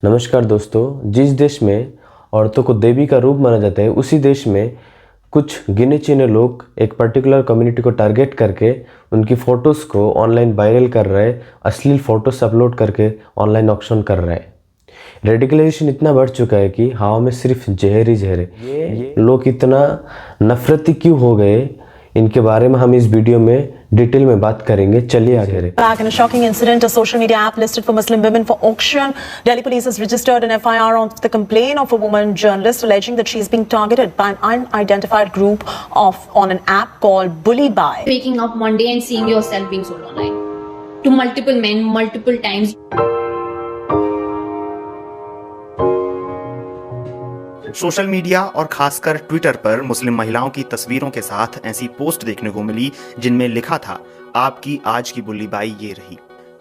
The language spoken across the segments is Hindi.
नमस्कार दोस्तों। जिस देश में औरतों को देवी का रूप माना जाता है, उसी देश में कुछ गिने चुने लोग एक पर्टिकुलर कम्युनिटी को टारगेट करके उनकी फ़ोटोज़ को ऑनलाइन वायरल कर रहे हैं, अश्लील फ़ोटोज़ अपलोड करके ऑनलाइन ऑक्शन कर रहे हैं। रेडिकलाइजेशन इतना बढ़ चुका है कि हवा में सिर्फ जहर ही जहर है। ये लोग इतना नफरती क्यों हो गए, इनके बारे में हम इस वीडियो में डिटेल में बात करेंगे। चलिए आगे। Back in a shocking incident, a social media app listed for Muslim women for auction. Delhi police has registered an FIR on the complaint of a woman journalist alleging that she is being targeted by an unidentified group on an app called Bully Buy. Waking up one day and seeing yourself being sold online to multiple men, multiple times. Social media और खासकर ट्विटर पर मुस्लिम महिलाओं की तस्वीरों के साथ ऐसी पोस्ट देखने को मिली जिनमें लिखा था, आपकी आज की बुल्ली बाई ये रही।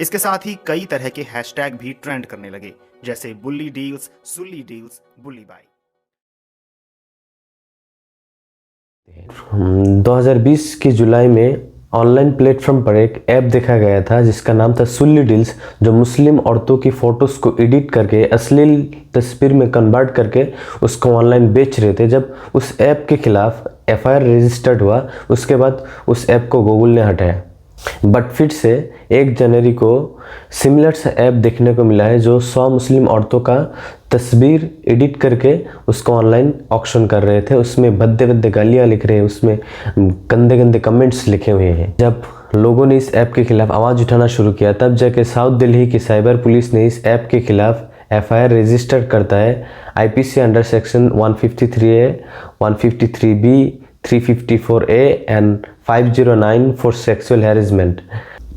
इसके साथ ही कई तरह के हैशटैग भी ट्रेंड करने लगे, जैसे बुल्ली डील्स, सुल्ली डील्स, बुल्ली बाई। 2020 की जुलाई में ऑनलाइन प्लेटफॉर्म पर एक ऐप देखा गया था जिसका नाम था सुल्ली डील्स, जो मुस्लिम औरतों की फ़ोटोज़ को एडिट करके अश्लील तस्वीर में कन्वर्ट करके उसको ऑनलाइन बेच रहे थे। जब उस ऐप के खिलाफ FIR रजिस्टर्ड हुआ, उसके बाद उस ऐप को गूगल ने हटाया। बट फिर से 1 जनवरी को सिमिलर सा ऐप देखने को मिला है जो 100 मुस्लिम औरतों का तस्वीर एडिट करके उसको ऑनलाइन ऑक्शन कर रहे थे। उसमें भद्दे भद्दे गालियाँ लिख रहे हैं, उसमें गंदे गंदे कमेंट्स लिखे हुए हैं। जब लोगों ने इस ऐप के खिलाफ आवाज़ उठाना शुरू किया, तब जाके साउथ दिल्ली की साइबर पुलिस ने इस ऐप के खिलाफ FIR रजिस्टर करता है IPC under section 153A, 153B, 354A and 509 for sexual harassment.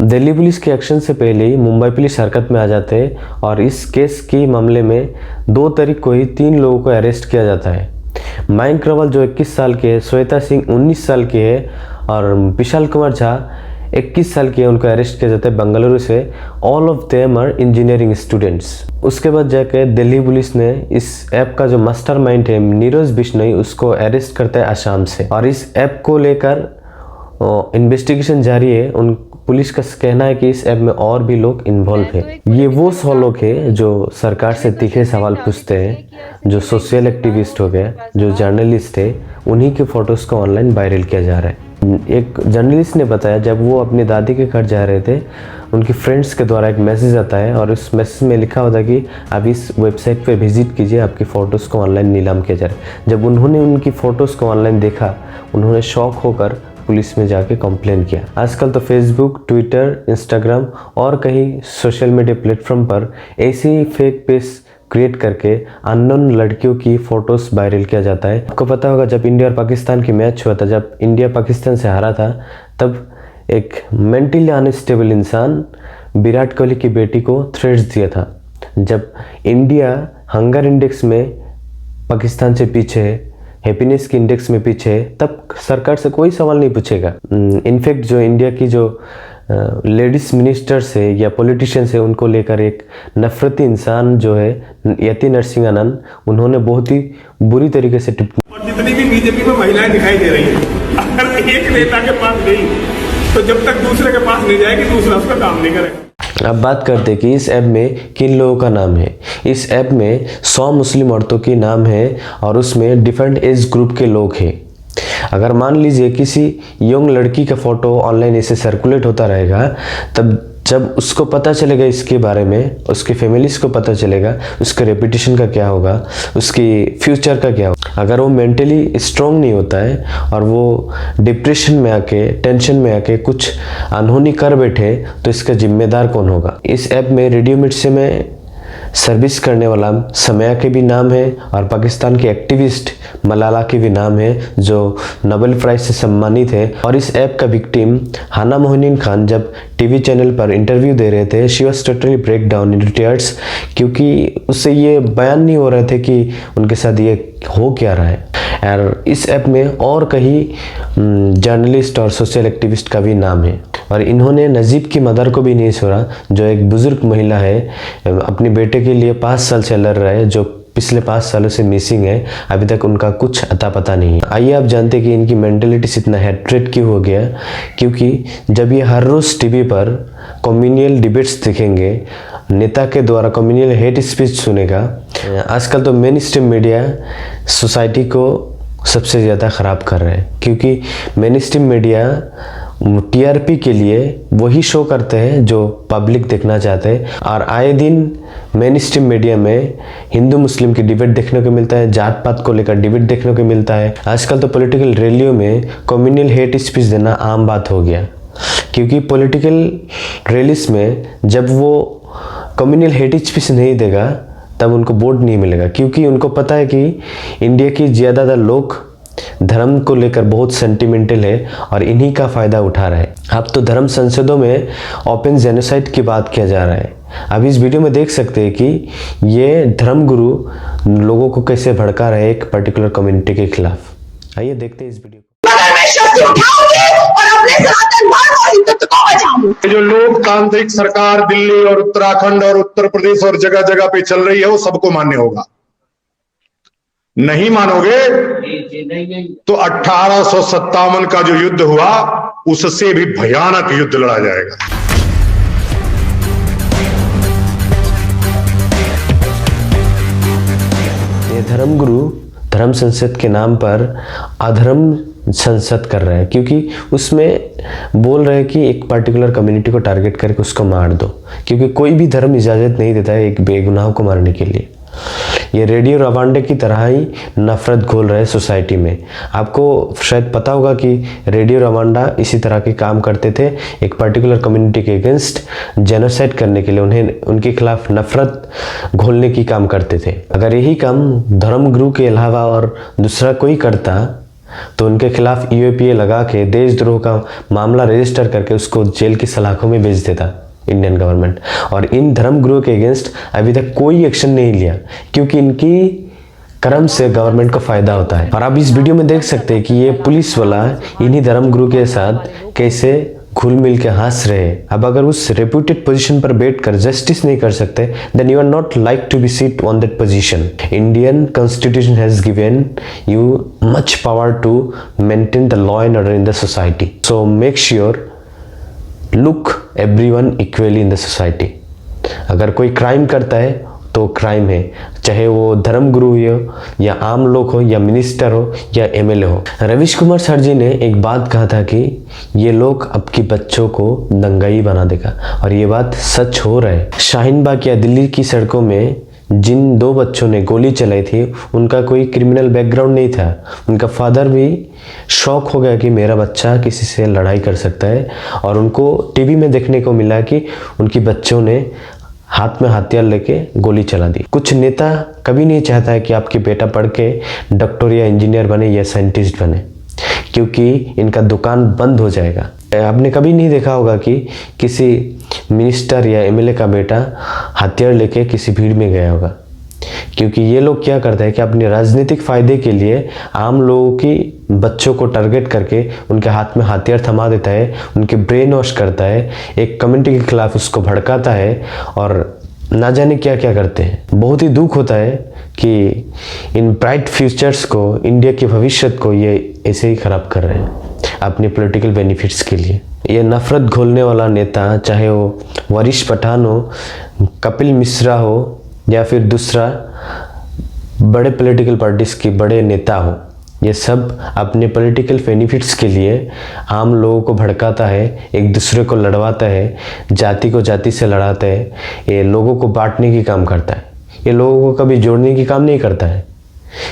Delhi police के एक्शन से पहले ही मुंबई पुलिस हरकत में आ जाते हैं और इस केस के मामले में 2 तारीख को ही 3 लोगों को अरेस्ट किया जाता है। मयंक ग्रोवर जो 21 साल के है, श्वेता सिंह 19 साल के है और विशाल कुमार झा 21 साल के, उनको अरेस्ट किया जाता है बेंगलुरु से। All of them are engineering students. उसके बाद जाके दिल्ली पुलिस ने इस ऐप का जो मास्टरमाइंड है नीरज बिश्नोई, उसको अरेस्ट करता है असम से। और इस ऐप को लेकर इन्वेस्टिगेशन जारी है। उन पुलिस का कहना है कि इस ऐप में और भी लोग इन्वॉल्व है। ये वो 100 लोग हैं जो सरकार से तीखे सवाल पूछते हैं, जो सोशल एक्टिविस्ट हो गए, जो जर्नलिस्ट है, उन्हीं के फोटोज़ को ऑनलाइन वायरल किया जा रहा है। एक जर्नलिस्ट ने बताया, जब वो अपनी दादी के घर जा रहे थे, उनकी फ्रेंड्स के द्वारा एक मैसेज आता है और उस मैसेज में लिखा होता है कि आप इस वेबसाइट पे विजिट कीजिए, आपकी फ़ोटोज़ को ऑनलाइन नीलाम किया जा रहा है। जब उन्होंने उनकी फ़ोटोज़ को ऑनलाइन देखा, उन्होंने शॉक होकर पुलिस में जाके कंप्लेन किया। आजकल तो फेसबुक, ट्विटर, इंस्टाग्राम और कई सोशल मीडिया प्लेटफॉर्म पर ऐसे ही फेक पेज क्रिएट करके अननोन लड़कियों की फ़ोटोज़ वायरल किया जाता है। आपको पता होगा, जब इंडिया और पाकिस्तान की मैच हुआ था, जब इंडिया पाकिस्तान से हारा था, तब एक मेंटली अनस्टेबल इंसान विराट कोहली की बेटी को थ्रेट्स दिया था। जब इंडिया हंगर इंडेक्स में पाकिस्तान से पीछे है, हैप्पीनेस के इंडेक्स में पीछे है, तब सरकार से कोई सवाल नहीं पूछेगा। इनफैक्ट जो इंडिया की जो लेडीज़ मिनिस्टर्स है या पॉलिटिशियंस है, उनको लेकर एक नफरती इंसान जो है यति नरसिंहानंद, उन्होंने बहुत ही बुरी तरीके से टिप्पणी। और जितनी भी बीजेपी में महिलाएं दिखाई दे रही हैं, अगर एक नेता के पास गई तो जब तक दूसरे के पास नहीं जाएगी, दूसरा उसका काम नहीं करेगा। अब बात करते हैं कि इस ऐप में किन लोगों का नाम है। इस ऐप में 100 मुस्लिम औरतों के नाम है और उसमें डिफरेंट एज ग्रुप के लोग हैं। अगर मान लीजिए किसी यंग लड़की का फ़ोटो ऑनलाइन ऐसे सर्कुलेट होता रहेगा, तब जब उसको पता चलेगा इसके बारे में, उसकी फैमिलीज को पता चलेगा, उसके रेपुटेशन का क्या होगा, उसकी फ्यूचर का क्या होगा। अगर वो मेंटली स्ट्रॉन्ग नहीं होता है और वो डिप्रेशन में आके, टेंशन में आके कुछ अनहोनी कर बैठे, तो इसका जिम्मेदार कौन होगा। इस ऐप में रेडियोमिट से में सर्विस करने वाला समया के भी नाम है और पाकिस्तान की एक्टिविस्ट मलाला के भी नाम है, जो नोबेल प्राइज से सम्मानित है। और इस ऐप का विक्टिम हाना मोहिनीन खान जब टीवी चैनल पर इंटरव्यू दे रहे थे, she was totally break down in tears, क्योंकि उससे ये बयान नहीं हो रहे थे कि उनके साथ ये हो क्या रहा है। और इस ऐप में और कई जर्नलिस्ट और सोशल एक्टिविस्ट का भी नाम है। और इन्होंने नजीब की मदर को भी नहीं छोड़ा, जो एक बुजुर्ग महिला है, अपने बेटे के लिए 5 साल से लड़ रहा है, जो पिछले 5 सालों से मिसिंग है। अभी तक उनका कुछ अता पता नहीं है। आइए आप जानते हैं कि इनकी मेंटलिटी इतना हेट्रेड क्यों हो गया, क्योंकि जब ये हर रोज़ टीवी पर कम्युनियल डिबेट्स दिखेंगे, नेता के द्वारा कम्युनल हेट स्पीच सुनेगा। आजकल तो मेन स्ट्रीम मीडिया सोसाइटी को सबसे ज़्यादा ख़राब कर रहे हैं, क्योंकि मेन स्ट्रीम मीडिया टीआरपी के लिए वही शो करते हैं जो पब्लिक देखना चाहते हैं। और आए दिन मेन स्ट्रीम मीडिया में हिंदू मुस्लिम की डिबेट देखने को मिलता है, जात पात को लेकर डिबेट देखने को मिलता है। आजकल तो पॉलिटिकल रैलियों में कम्युनल हेट स्पीच देना आम बात हो गया, क्योंकि पॉलिटिकल रैलीज में जब वो कम्युनल हेट स्पीच नहीं देगा तब उनको वोट नहीं मिलेगा, क्योंकि उनको पता है कि इंडिया की ज़्यादातर लोग धर्म को लेकर बहुत सेंटिमेंटल है और इन्हीं का फ़ायदा उठा रहे हैं। अब तो धर्म संसदों में ओपन जेनोसाइड की बात किया जा रहा है। अब इस वीडियो में देख सकते हैं कि ये धर्म गुरु लोगों को कैसे भड़का रहे हैं एक पर्टिकुलर कम्युनिटी के खिलाफ। आइए देखते हैं इस वीडियो को। जो लोकतांत्रिक सरकार दिल्ली और उत्तराखंड और उत्तर प्रदेश और जगह जगह पे चल रही है वो सबको मान्य होगा। नहीं मानोगे तो 1857 का जो युद्ध हुआ उससे भी भयानक युद्ध लड़ा जाएगा। ये धर्मगुरु धर्म संसद के नाम पर अधर्म संसद कर रहे हैं, क्योंकि उसमें बोल रहे हैं कि एक पर्टिकुलर कम्युनिटी को टारगेट करके उसको मार दो, क्योंकि कोई भी धर्म इजाज़त नहीं देता है एक बेगुनाह को मारने के लिए। ये रेडियो रवांडे की तरह ही नफरत घोल रहे सोसाइटी में। आपको शायद पता होगा कि रेडियो रवांडा इसी तरह के काम करते थे, एक पर्टिकुलर कम्युनिटी के अगेंस्ट जेनोसाइड करने के लिए, उन्हें उनके खिलाफ नफरत घोलने की काम करते थे। अगर यही काम धर्मगुरु के अलावा और दूसरा कोई करता तो उनके खिलाफ यूएपीए लगा के देशद्रोह का मामला रजिस्टर करके उसको जेल की सलाखों में भेज देता इंडियन गवर्नमेंट। और इन धर्मगुरुओं के अगेंस्ट अभी तक कोई एक्शन नहीं लिया, क्योंकि इनकी कर्म से गवर्नमेंट को फायदा होता है। और आप इस वीडियो में देख सकते हैं कि ये पुलिस वाला इन्हीं धर्मगुरु के साथ कैसे घुल मिल के हंस रहे हैं। अब अगर उस रेप्यूटेड पोजीशन पर बैठकर जस्टिस नहीं कर सकते, then you are not like to be seat on that position. Indian constitution has given you much power to maintain the law and order in the society. So make sure look everyone equally in the society. अगर कोई क्राइम करता है तो क्राइम है, चाहे वो धर्मगुरु हो या आम लोग हो या मिनिस्टर हो या एमएलए हो। रविश कुमार सर जी ने एक बात कहा था कि ये लोग आपके बच्चों को दंगाई बना देगा, और ये बात सच हो रहा है। शाहीन बाग या दिल्ली की सड़कों में जिन 2 बच्चों ने गोली चलाई थी उनका कोई क्रिमिनल बैकग्राउंड नहीं था। उनका फादर भी शौक हो गया कि मेरा बच्चा किसी से लड़ाई कर सकता है, और उनको टीवी में देखने को मिला कि उनकी बच्चों ने हाथ में हथियार लेके गोली चला दी। कुछ नेता कभी नहीं चाहता है कि आपके बेटा पढ़ के डॉक्टर या इंजीनियर बने या साइंटिस्ट बने, क्योंकि इनका दुकान बंद हो जाएगा। आपने कभी नहीं देखा होगा कि किसी मिनिस्टर या एमएलए का बेटा हथियार लेके किसी भीड़ में गया होगा, क्योंकि ये लोग क्या करते हैं कि अपने राजनीतिक फायदे के लिए आम लोगों की बच्चों को टारगेट करके उनके हाथ में हथियार थमा देता है, उनके ब्रेन वॉश करता है, एक कम्युनिटी के खिलाफ उसको भड़काता है और ना जाने क्या क्या करते हैं। बहुत ही दुख होता है कि इन ब्राइट फ्यूचर्स को, इंडिया के भविष्य को ये ऐसे ही खराब कर रहे हैं अपने पॉलिटिकल बेनिफिट्स के लिए। ये नफरत घोलने वाला नेता, चाहे वो वरिष्ठ पठान हो, कपिल मिश्रा हो या फिर दूसरा बड़े पॉलिटिकल पार्टीज के बड़े नेता हो, ये सब अपने पॉलिटिकल बेनिफिट्स के लिए आम लोगों को भड़काता है, एक दूसरे को लड़वाता है, जाति को जाति से लड़ाता है, ये लोगों को बांटने की काम करता है। ये लोगों को कभी जोड़ने की काम नहीं करता है,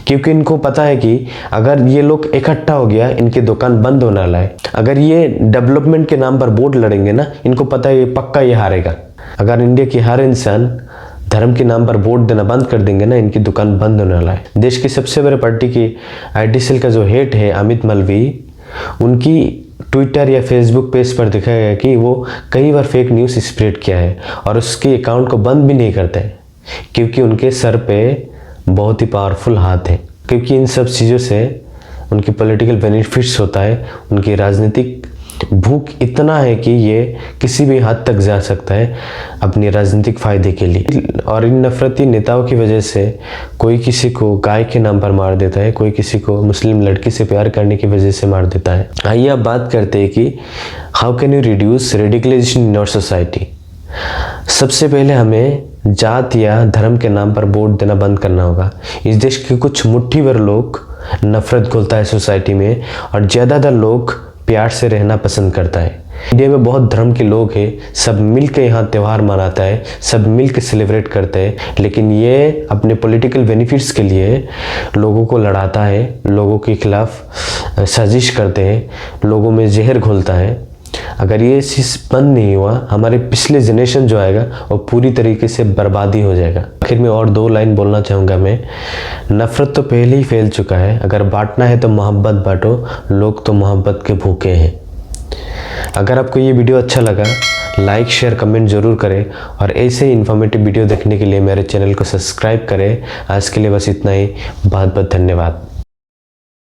क्योंकि इनको पता है कि अगर ये लोग इकट्ठा हो गया इनकी दुकान बंद होने वाला है। अगर ये डेवलपमेंट के नाम पर वोट लड़ेंगे ना, इनको पता है ये पक्का ये हारेगा। अगर इंडिया की हर इंसान धर्म के नाम पर वोट देना बंद कर देंगे ना, इनकी दुकान बंद होने वाला है। देश की सबसे बड़े पार्टी की आईटी सेल का जो हेड है अमित मलवी, उनकी ट्विटर या फेसबुक पेज पर दिखाया गया कि वो कई बार फेक न्यूज़ स्प्रेड किया है और उसके अकाउंट को बंद भी नहीं करते हैं, क्योंकि उनके सर पे बहुत ही पावरफुल हाथ है। क्योंकि इन सब चीज़ों से उनकी पॉलिटिकल बेनिफिट्स होता है, उनकी राजनीतिक भूख इतना है कि ये किसी भी हद तक जा सकता है अपनी राजनीतिक फायदे के लिए। और इन नफरती नेताओं की वजह से कोई किसी को गाय के नाम पर मार देता है, कोई किसी को मुस्लिम लड़की से प्यार करने की वजह से मार देता है। आइए अब बात करते हैं कि how can you reduce radicalisation in our society. सबसे पहले हमें जात या धर्म के नाम पर वोट देना बंद करना होगा। इस देश के कुछ मुट्ठी भर लोग नफरत घोलता है सोसाइटी में और ज़्यादातर लोग प्यार से रहना पसंद करता है। इंडिया में बहुत धर्म के लोग हैं, सब मिल के यहाँ त्यौहार मनाता है, सब मिल के सेलिब्रेट करते हैं, लेकिन ये अपने पॉलिटिकल बेनिफिट्स के लिए लोगों को लड़ाता है, लोगों के खिलाफ साजिश करते हैं, लोगों में जहर घोलता है। अगर ये चीज़ बंद नहीं हुआ, हमारे पिछले जनरेशन जो आएगा वो पूरी तरीके से बर्बादी हो जाएगा। आखिर में और 2 लाइन बोलना चाहूँगा मैं। नफ़रत तो पहले ही फैल चुका है, अगर बांटना है तो मोहब्बत बांटो, लोग तो मोहब्बत के भूखे हैं। अगर आपको ये वीडियो अच्छा लगा, लाइक शेयर कमेंट ज़रूर करें और ऐसे ही इन्फॉर्मेटिव वीडियो देखने के लिए मेरे चैनल को सब्सक्राइब करें। आज के लिए बस इतना ही। बहुत बहुत धन्यवाद।